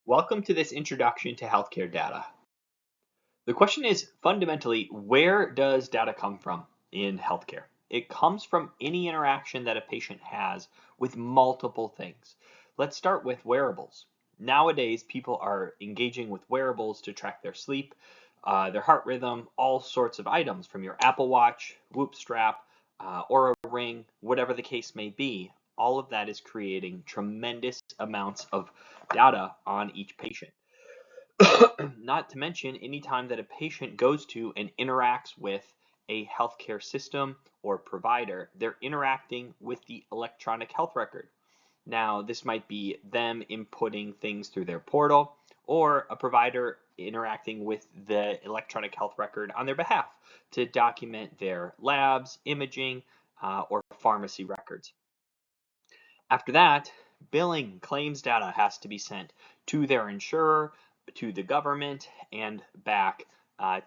Welcome to this introduction to healthcare data. The question is fundamentally, where does data come from in healthcare? It comes from any interaction that a patient has with multiple things. Let's start with wearables. Nowadays, people are engaging with wearables to track their sleep, their heart rhythm, all sorts of items from your Apple Watch, Whoop strap, or a ring, whatever the case may be. All of that is creating tremendous amounts of data on each patient. Not to mention, anytime that a patient goes to and interacts with a healthcare system or provider, they're interacting with the electronic health record. Now, this might be them inputting things through their portal or a provider interacting with the electronic health record on their behalf to document their labs, imaging, or pharmacy records. After that, billing claims data has to be sent to their insurer, to the government, and back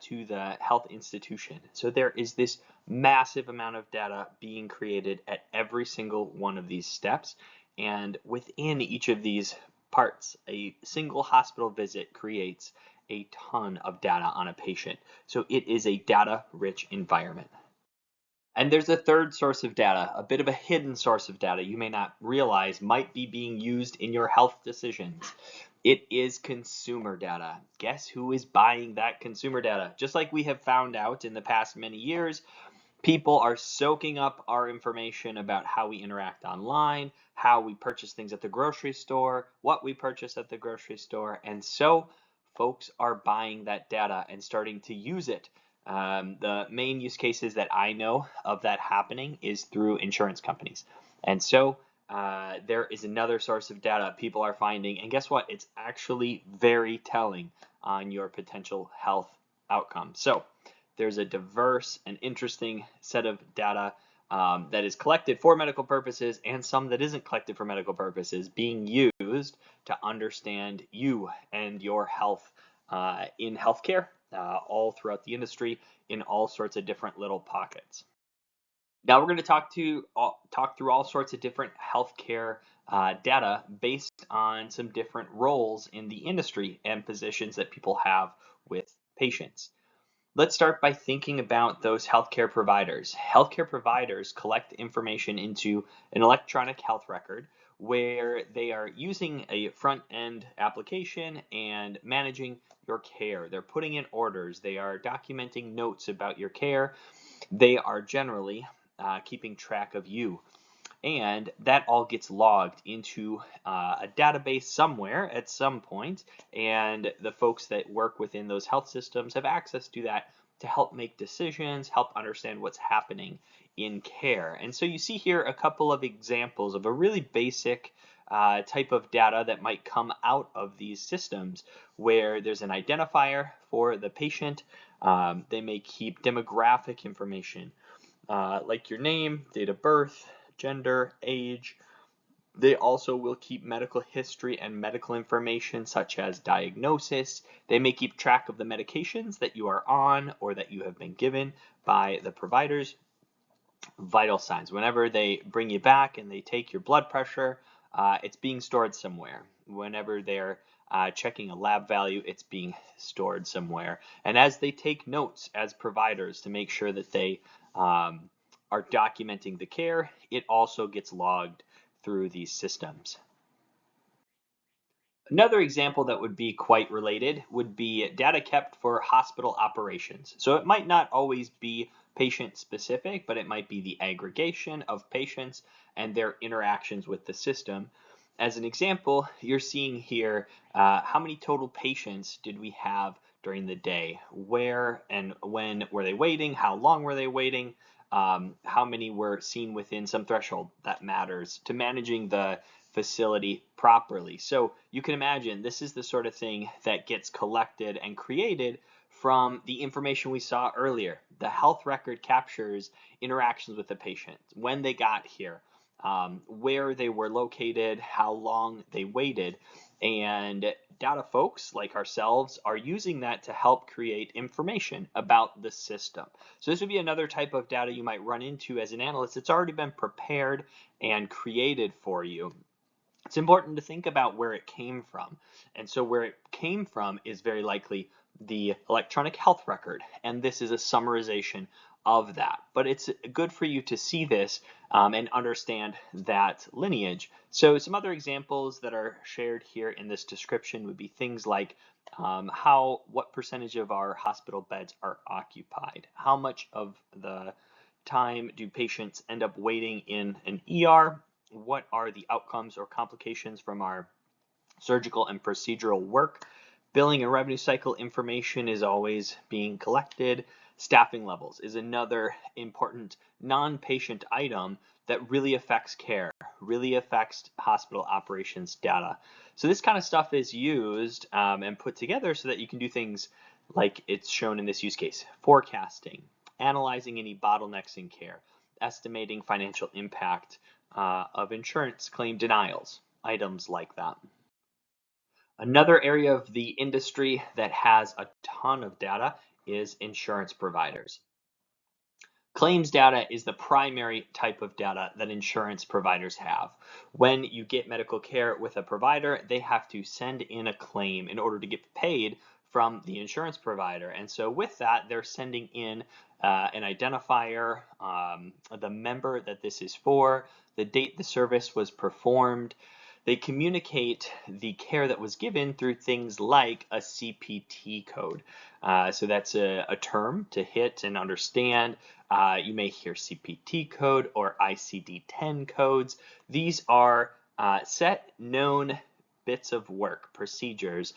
to the health institution. So there is this massive amount of data being created at every single one of these steps. And within each of these parts, a single hospital visit creates a ton of data on a patient. So it is a data-rich environment. And there's a third source of data, a bit of a hidden source of data you may not realize might be being used in your health decisions. It is consumer data. Guess who is buying that consumer data? Just like we have found out in the past many years, people are soaking up our information about how we interact online, how we purchase things at the grocery store, what we purchase at the grocery store, and so folks are buying that data and starting to use it. The main use cases that I know of that happening is through insurance companies. And so there is another source of data people are finding, and guess what? It's actually very telling on your potential health outcome. So there's a diverse and interesting set of data that is collected for medical purposes and some that isn't collected for medical purposes being used to understand you and your health in healthcare all throughout the industry in all sorts of different little pockets. Now we're going to talk through all sorts of different healthcare data based on some different roles in the industry and positions that people have with patients. Let's start by thinking about those healthcare providers. Healthcare providers collect information into an electronic health record where they are using a front-end application and managing your care. They're putting in orders. They are documenting notes about your care. They are generally keeping track of you. And that all gets logged into a database somewhere at some point, and the folks that work within those health systems have access to that to help make decisions, help understand what's happening in care. And so you see here a couple of examples of a really basic type of data that might come out of these systems where there's an identifier for the patient. They may keep demographic information like your name, date of birth, gender, age. They also will keep medical history and medical information such as diagnosis. They may keep track of the medications that you are on or that you have been given by the providers. Vital signs. Whenever they bring you back and they take your blood pressure, it's being stored somewhere. Whenever they're checking a lab value, it's being stored somewhere. And as they take notes as providers to make sure that they are documenting the care, it also gets logged through these systems. Another example that would be quite related would be data kept for hospital operations. So it might not always be patient specific, but it might be the aggregation of patients and their interactions with the system. As an example, you're seeing here how many total patients did we have during the day? Where and when were they waiting? How long were they waiting? How many were seen within some threshold that matters to managing the facility properly. So you can imagine this is the sort of thing that gets collected and created from the information we saw earlier. The health record captures interactions with the patient, when they got here, where they were located, how long they waited, and data folks like ourselves are using that to help create information about the system. So this would be another type of data you might run into as an analyst. It's already been prepared and created for you. it's important to think about where it came from. And so where it came from is very likely the electronic health record, and this is a summarization of that. But it's good for you to see this and understand that lineage. So some other examples that are shared here in this description would be things like what percentage of our hospital beds are occupied? How much of the time do patients end up waiting in an ER? What are the outcomes or complications from our surgical and procedural work? Billing and revenue cycle information is always being collected. Staffing levels is another important non-patient item that really affects care, really affects hospital operations data. So this kind of stuff is used and put together so that you can do things like it's shown in this use case: forecasting, analyzing any bottlenecks in care, estimating financial impact of insurance claim denials, items like that. Another area of the industry that has a ton of data is insurance providers. Claims data is the primary type of data that insurance providers have. When you get medical care with a provider, they have to send in a claim in order to get paid from the insurance provider. And so with that, they're sending in an identifier, the member that this is for, the date the service was performed. They communicate the care that was given through things like a CPT code. So that's a term to hit and understand. You may hear CPT code or ICD-10 codes. These are set known bits of work, procedures,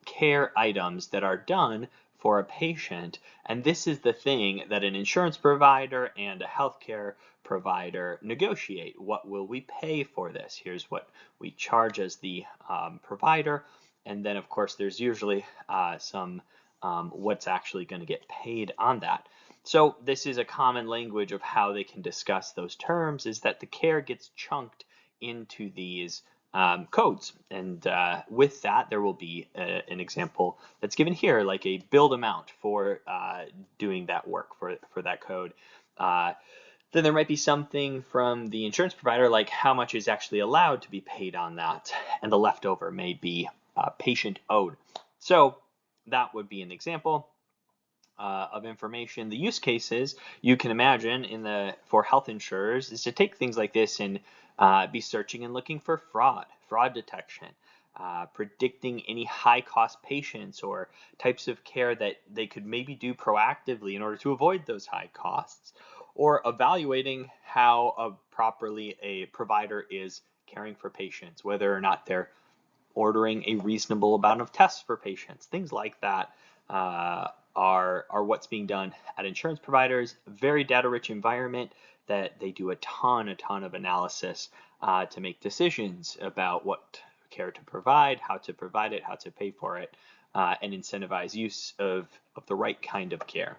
care items that are done for a patient. And this is the thing that an insurance provider and a healthcare provider negotiate. What will we pay for this? Here's what we charge as the provider. And then, of course, there's usually some what's actually going to get paid on that. So this is a common language of how they can discuss those terms, is that the care gets chunked into these codes. And with that, there will be an example that's given here, like a billed amount for doing that work for that code. Then there might be something from the insurance provider, like how much is actually allowed to be paid on that, and the leftover may be patient owed. So that would be an example of information. The use cases you can imagine for health insurers is to take things like this and be searching and looking for fraud detection, predicting any high-cost patients or types of care that they could maybe do proactively in order to avoid those high costs, or evaluating how properly a provider is caring for patients, whether or not they're ordering a reasonable amount of tests for patients. Things like that are what's being done at insurance providers. Very data-rich environment that they do a ton of analysis to make decisions about what care to provide, how to provide it, how to pay for it, and incentivize use of the right kind of care.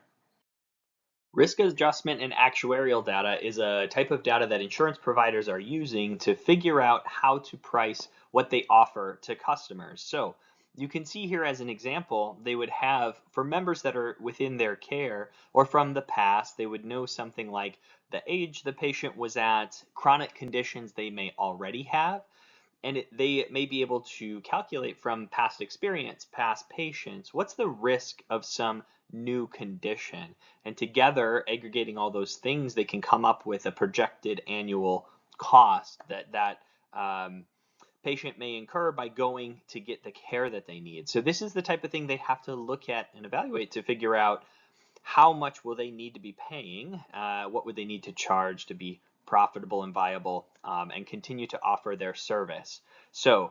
Risk adjustment and actuarial data is a type of data that insurance providers are using to figure out how to price what they offer to customers. So you can see here as an example, they would have, for members that are within their care or from the past, they would know something like the age the patient was at, chronic conditions they may already have, and they may be able to calculate from past experience, past patients, what's the risk of some new condition. And together, aggregating all those things, they can come up with a projected annual cost that patient may incur by going to get the care that they need. So this is the type of thing they have to look at and evaluate to figure out how much will they need to be paying, what would they need to charge to be profitable and viable, and continue to offer their service. So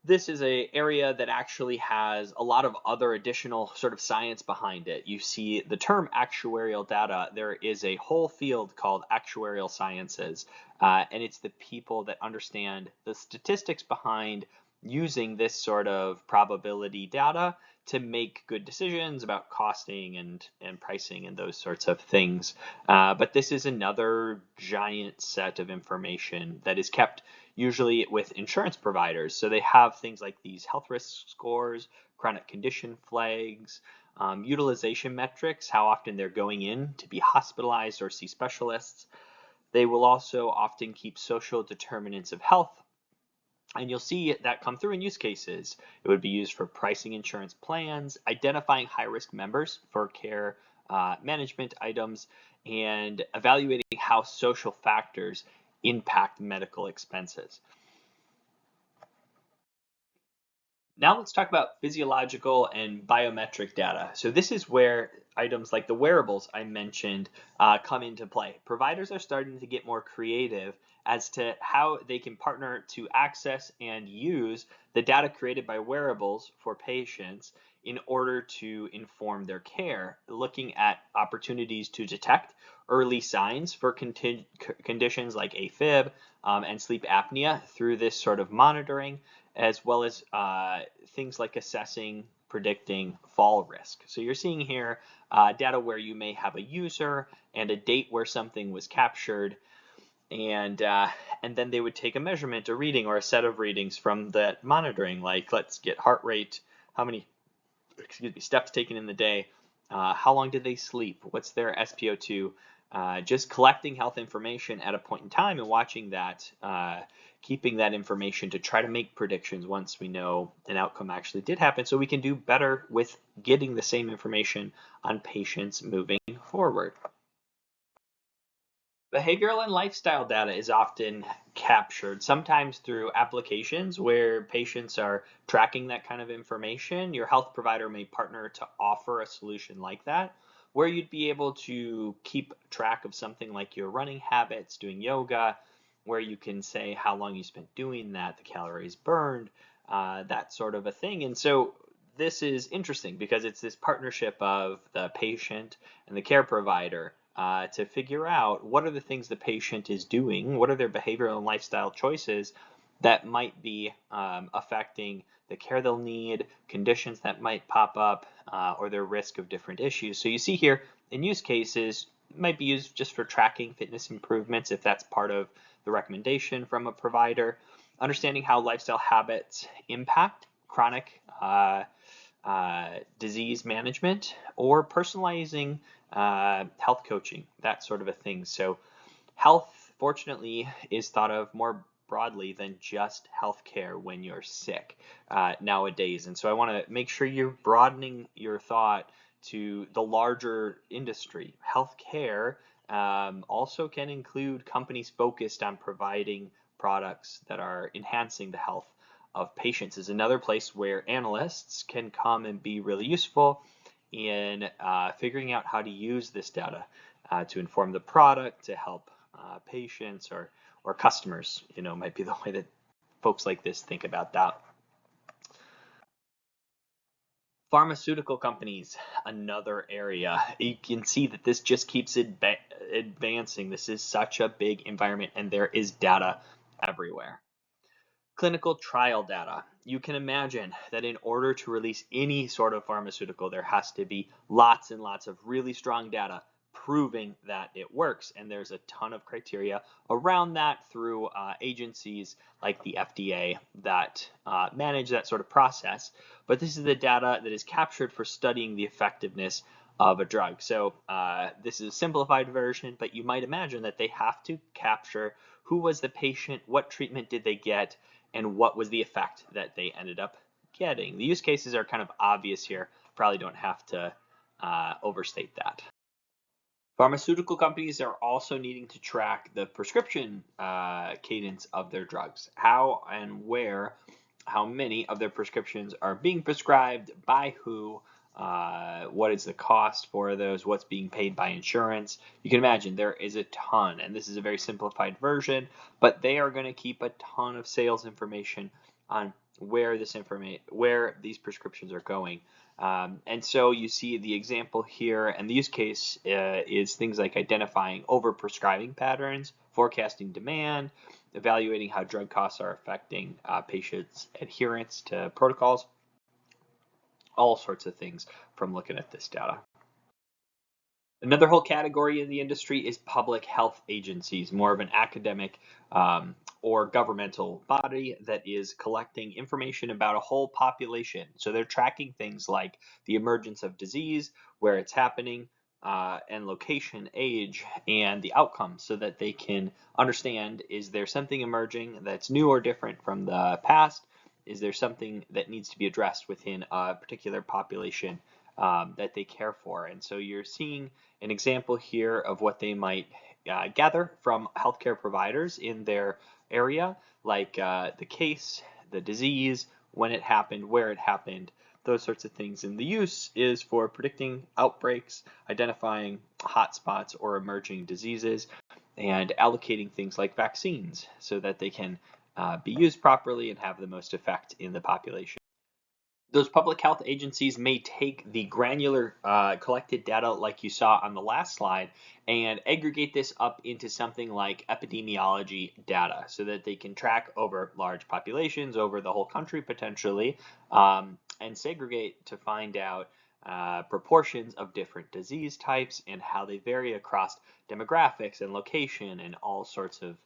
this is an area that actually has a lot of other additional sort of science behind it. You see the term actuarial data, there is a whole field called actuarial sciences, and it's the people that understand the statistics behind using this sort of probability data to make good decisions about costing and pricing and those sorts of things. But this is another giant set of information that is kept usually with insurance providers. So they have things like these health risk scores, chronic condition flags, utilization metrics, how often they're going in to be hospitalized or see specialists. They will also often keep social determinants of health And you'll see that come through in use cases. It would be used for pricing insurance plans, identifying high-risk members for care management items, and evaluating how social factors impact medical expenses. Now let's talk about physiological and biometric data. So this is where items like the wearables I mentioned come into play. Providers are starting to get more creative as to how they can partner to access and use the data created by wearables for patients in order to inform their care, looking at opportunities to detect early signs for conditions like AFib and sleep apnea through this sort of monitoring, as well as things like assessing, predicting fall risk. So you're seeing here data where you may have a user and a date where something was captured, and then they would take a measurement, a reading, or a set of readings from that monitoring, like let's get heart rate, how many steps taken in the day, how long did they sleep, what's their SpO2, just collecting health information at a point in time and watching that, keeping that information to try to make predictions once we know an outcome actually did happen, so we can do better with getting the same information on patients moving forward. Behavioral and lifestyle data is often captured, sometimes through applications where patients are tracking that kind of information. Your health provider may partner to offer a solution like that, where you'd be able to keep track of something like your running habits, doing yoga, where you can say how long you spent doing that, the calories burned, that sort of a thing. And so this is interesting because it's this partnership of the patient and the care provider to figure out what are the things the patient is doing, what are their behavioral and lifestyle choices that might be affecting the care they'll need, conditions that might pop up, or their risk of different issues. So you see here in use cases, it might be used just for tracking fitness improvements if that's part of the recommendation from a provider, understanding how lifestyle habits impact chronic disease management, or personalizing health coaching, that sort of a thing. So health, fortunately, is thought of more broadly than just healthcare when you're sick nowadays. And so I want to make sure you're broadening your thought to the larger industry. Healthcare also can include companies focused on providing products that are enhancing the health of patients. Is another place where analysts can come and be really useful in figuring out how to use this data to inform the product, to help patients or customers, might be the way that folks like this think about that. Pharmaceutical companies, another area. You can see that this just keeps advancing. This is such a big environment, and there is data everywhere. Clinical trial data. You can imagine that in order to release any sort of pharmaceutical, there has to be lots and lots of really strong data proving that it works. And there's a ton of criteria around that through agencies like the FDA that manage that sort of process. But this is the data that is captured for studying the effectiveness of a drug. So this is a simplified version, but you might imagine that they have to capture who was the patient, what treatment did they get, and what was the effect that they ended up getting. The use cases are kind of obvious here. Probably don't have to overstate that. Pharmaceutical companies are also needing to track the prescription cadence of their drugs. How and where, how many of their prescriptions are being prescribed, by who, what is the cost for those, what's being paid by insurance. You can imagine there is a ton, and this is a very simplified version, but they are going to keep a ton of sales information on where these prescriptions are going. And so you see the example here, and the use case is things like identifying overprescribing patterns, forecasting demand, evaluating how drug costs are affecting patients' adherence to protocols, all sorts of things from looking at this data. Another whole category in the industry is public health agencies, more of an academic or governmental body that is collecting information about a whole population. So they're tracking things like the emergence of disease, where it's happening, and location, age, and the outcome so that they can understand, is there something emerging that's new or different from the past? Is there something that needs to be addressed within a particular population that they care for? And so you're seeing an example here of what they might gather from healthcare providers in their area, like the case, the disease, when it happened, where it happened, those sorts of things. And the use is for predicting outbreaks, identifying hotspots or emerging diseases, and allocating things like vaccines so that they can be used properly and have the most effect in the population. Those public health agencies may take the granular collected data like you saw on the last slide and aggregate this up into something like epidemiology data so that they can track over large populations over the whole country potentially, and segregate to find out proportions of different disease types and how they vary across demographics and location and all sorts of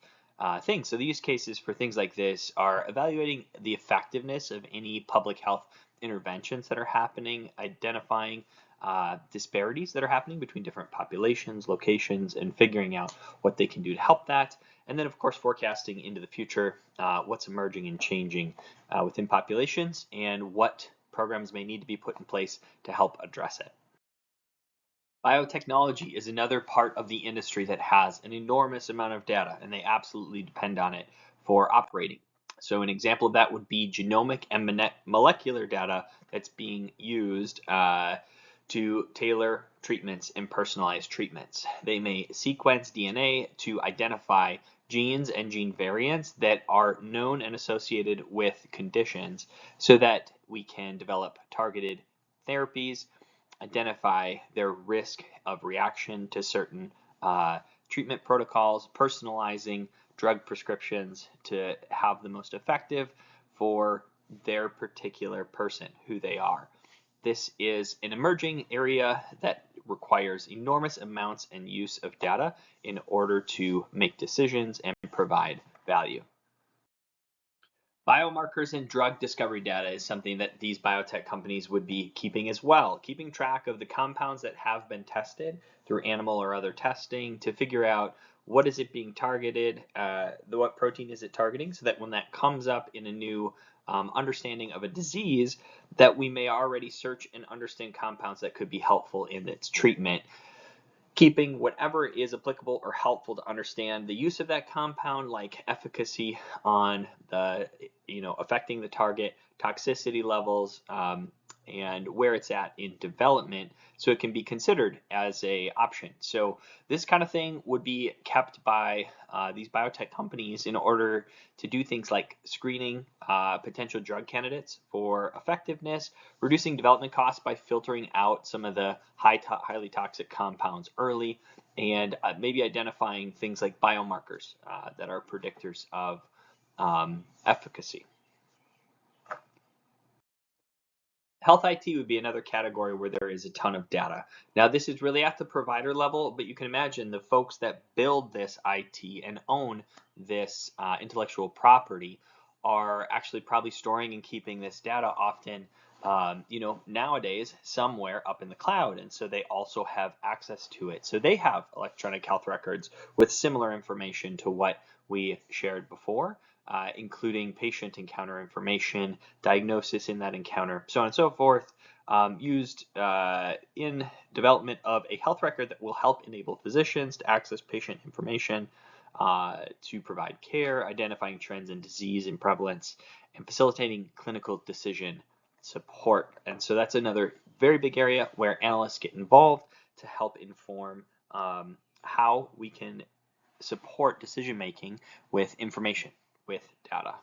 things. So the use cases for things like this are evaluating the effectiveness of any public health interventions that are happening, identifying disparities that are happening between different populations, locations, and figuring out what they can do to help that. And then, of course, forecasting into the future what's emerging and changing within populations and what programs may need to be put in place to help address it. Biotechnology is another part of the industry that has an enormous amount of data, and they absolutely depend on it for operating. So an example of that would be genomic and molecular data that's being used to tailor treatments and personalize treatments. They may sequence DNA to identify genes and gene variants that are known and associated with conditions so that we can develop targeted therapies, identify their risk of reaction to certain treatment protocols, personalizing drug prescriptions to have the most effective for their particular person, who they are. This is an emerging area that requires enormous amounts and use of data in order to make decisions and provide value. Biomarkers and drug discovery data is something that these biotech companies would be keeping as well, keeping track of the compounds that have been tested through animal or other testing to figure out what is it being targeted, what protein is it targeting, so that when that comes up in a new understanding of a disease, that we may already search and understand compounds that could be helpful in its treatment. Keeping whatever is applicable or helpful to understand the use of that compound, like efficacy on the, affecting the target, toxicity levels, and where it's at in development, so it can be considered as an option. So this kind of thing would be kept by these biotech companies in order to do things like screening potential drug candidates for effectiveness, reducing development costs by filtering out some of the highly toxic compounds early, and maybe identifying things like biomarkers that are predictors of efficacy. Health IT would be another category where there is a ton of data. Now, this is really at the provider level, but you can imagine the folks that build this IT and own this intellectual property are actually probably storing and keeping this data often, nowadays somewhere up in the cloud. And so they also have access to it. So they have electronic health records with similar information to what we shared before. Including patient encounter information, diagnosis in that encounter, so on and so forth, used in development of a health record that will help enable physicians to access patient information to provide care, identifying trends in disease and prevalence, and facilitating clinical decision support. And so that's another very big area where analysts get involved to help inform how we can support decision making with information, with data.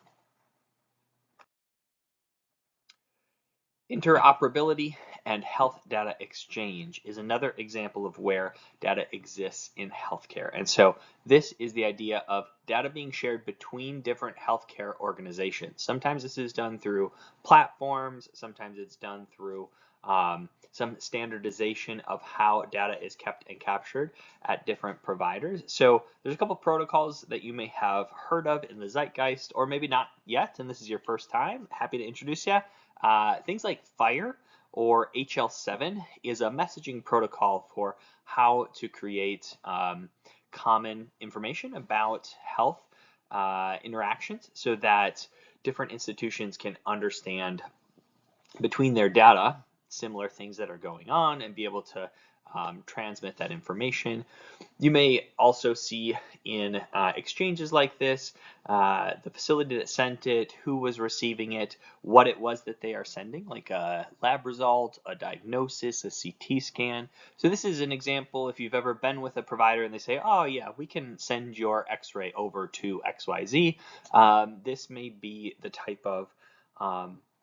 Interoperability and health data exchange is another example of where data exists in healthcare. And so this is the idea of data being shared between different healthcare organizations. Sometimes this is done through platforms, sometimes it's done through some standardization of how data is kept and captured at different providers. So there's a couple protocols that you may have heard of in the zeitgeist, or maybe not yet, and this is your first time. Happy to introduce you. Things like FHIR or HL7 is a messaging protocol for how to create common information about health interactions so that different institutions can understand between their data similar things that are going on and be able to transmit that information. You may also see in exchanges like this, the facility that sent it, who was receiving it, what it was that they are sending, like a lab result, a diagnosis, a CT scan. So this is an example if you've ever been with a provider and they say, oh yeah, we can send your x-ray over to XYZ. This may be the type of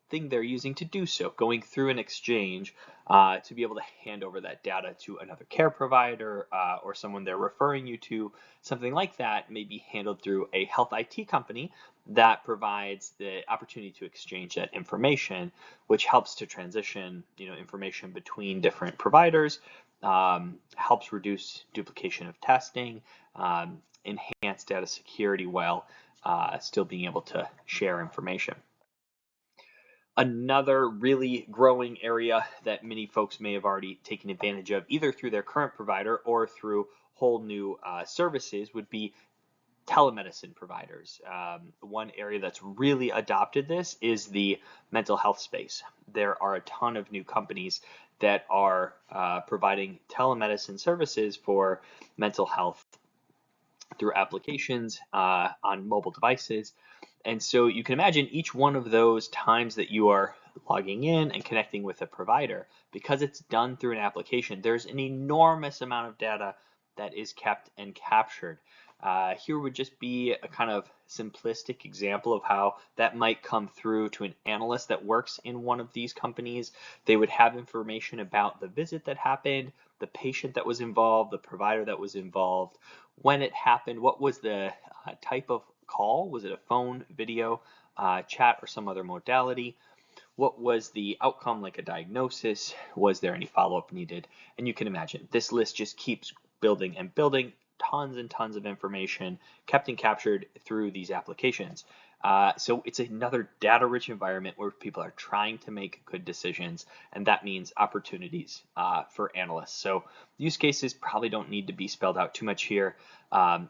thing they're using to do so, going through an exchange to be able to hand over that data to another care provider or someone they're referring you to. Something like that may be handled through a health IT company that provides the opportunity to exchange that information, which helps to transition information between different providers, helps reduce duplication of testing, enhance data security while still being able to share information. Another really growing area that many folks may have already taken advantage of, either through their current provider or through whole new services, would be telemedicine providers. One area that's really adopted this is the mental health space. There are a ton of new companies that are providing telemedicine services for mental health through applications on mobile devices. And so you can imagine each one of those times that you are logging in and connecting with a provider, because it's done through an application, there's an enormous amount of data that is kept and captured. Here would just be a kind of simplistic example of how that might come through to an analyst that works in one of these companies. They would have information about the visit that happened, the patient that was involved, the provider that was involved, when it happened, what was the type of call? Was it a phone, video, chat, or some other modality? What was the outcome, like a diagnosis? Was there any follow-up needed? And you can imagine this list just keeps building and building, tons and tons of information kept and captured through these applications. So it's another data-rich environment where people are trying to make good decisions, and that means opportunities for analysts. So use cases probably don't need to be spelled out too much here.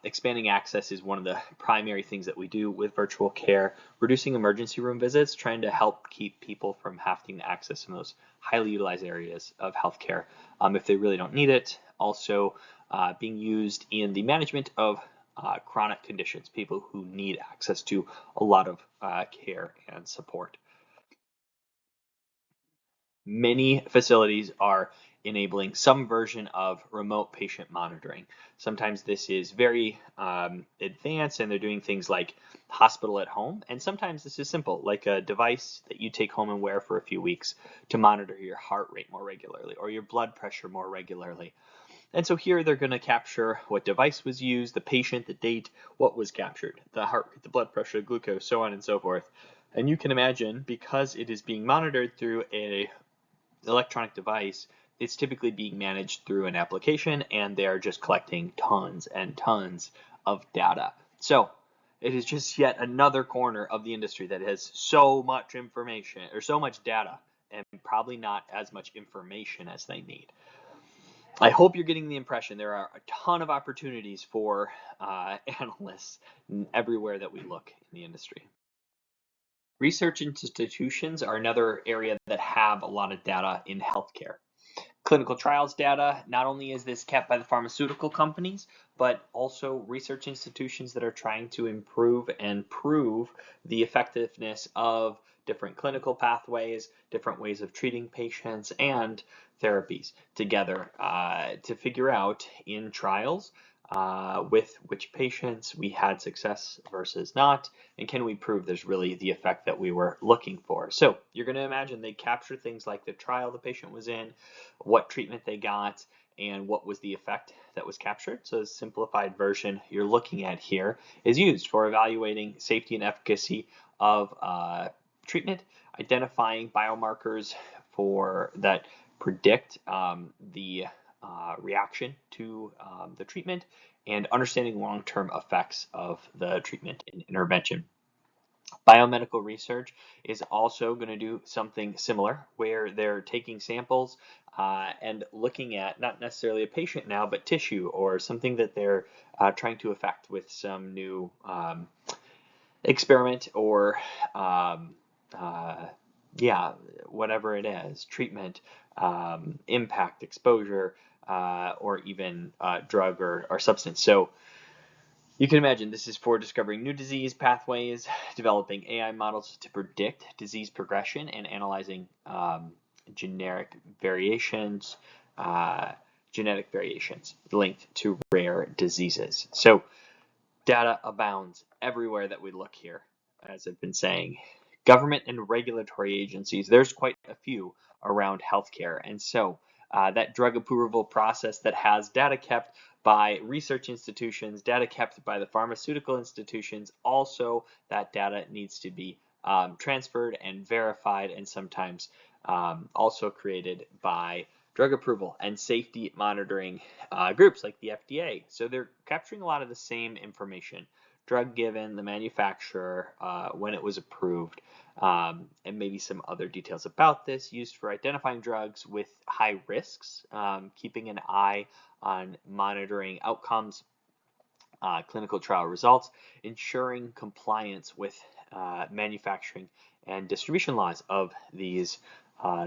Expanding access is one of the primary things that we do with virtual care. Reducing emergency room visits, trying to help keep people from having to access some of those highly utilized areas of healthcare if they really don't need it. Also, being used in the management of chronic conditions, people who need access to a lot of care and support. Many facilities are enabling some version of remote patient monitoring. Sometimes this is very advanced and they're doing things like hospital at home, and sometimes this is simple, like a device that you take home and wear for a few weeks to monitor your heart rate more regularly or your blood pressure more regularly. And so here they're going to capture what device was used, the patient, the date, what was captured, the heart rate, the blood pressure, glucose, so on and so forth. And you can imagine, because it is being monitored through an electronic device, it's typically being managed through an application, and they are just collecting tons and tons of data. So it is just yet another corner of the industry that has so much information or so much data and probably not as much information as they need. I hope you're getting the impression there are a ton of opportunities for analysts everywhere that we look in the industry. Research institutions are another area that have a lot of data in healthcare. Clinical trials data, not only is this kept by the pharmaceutical companies, but also research institutions that are trying to improve and prove the effectiveness of different clinical pathways, different ways of treating patients, and therapies together to figure out in trials with which patients we had success versus not, and can we prove there's really the effect that we were looking for. So you're going to imagine they capture things like the trial the patient was in, what treatment they got, and what was the effect that was captured. So the simplified version you're looking at here is used for evaluating safety and efficacy of treatment, identifying biomarkers for that predict the reaction to the treatment, and understanding long-term effects of the treatment and intervention. Biomedical research is also going to do something similar where they're taking samples and looking at not necessarily a patient now, but tissue or something that they're trying to affect with some new experiment or um, uh, yeah, whatever it is, treatment, impact, exposure, or even drug or substance. So you can imagine this is for discovering new disease pathways, developing AI models to predict disease progression, and analyzing generic variations, uh, genetic variations linked to rare diseases. So data abounds everywhere that we look here, as I've been saying. Government and regulatory agencies, there's quite a few around healthcare. And so that drug approval process that has data kept by research institutions, data kept by the pharmaceutical institutions, also that data needs to be transferred and verified and sometimes also created by drug approval and safety monitoring groups like the FDA. So they're capturing a lot of the same information. Drug given, the manufacturer, when it was approved, and maybe some other details about this, used for identifying drugs with high risks, keeping an eye on monitoring outcomes, clinical trial results, ensuring compliance with manufacturing and distribution laws of these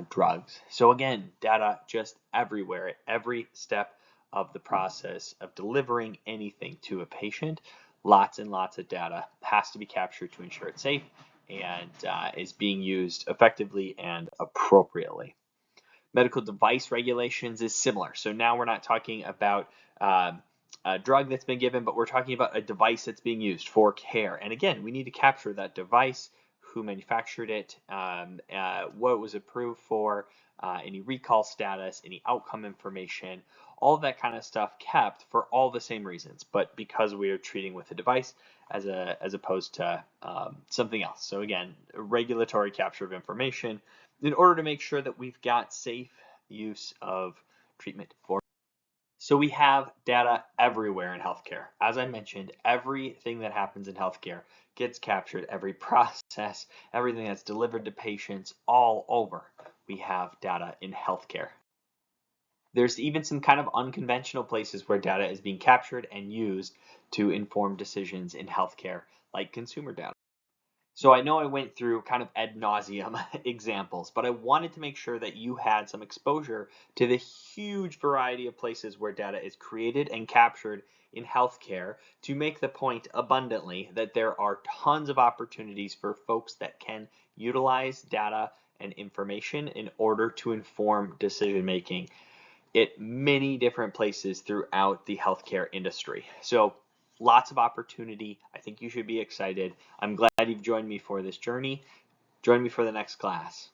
drugs. So again, data just everywhere at every step of the process of delivering anything to a patient. Lots and lots of data has to be captured to ensure it's safe and is being used effectively and appropriately. Medical device regulations is similar. So now we're not talking about a drug that's been given, but we're talking about a device that's being used for care. And again, we need to capture that device, who manufactured it, what it was approved for, any recall status, any outcome information, all of that kind of stuff kept for all the same reasons, but because we are treating with a device as opposed to something else. So again, regulatory capture of information in order to make sure that we've got safe use of treatment for. So we have data everywhere in healthcare. As I mentioned, everything that happens in healthcare gets captured, every process, everything that's delivered to patients all over. We have data in healthcare. There's even some kind of unconventional places where data is being captured and used to inform decisions in healthcare, like consumer data. So I know I went through kind of ad nauseum examples, but I wanted to make sure that you had some exposure to the huge variety of places where data is created and captured in healthcare to make the point abundantly that there are tons of opportunities for folks that can utilize data and information in order to inform decision making at many different places throughout the healthcare industry. So lots of opportunity. I think you should be excited. I'm glad you've joined me for this journey. Join me for the next class.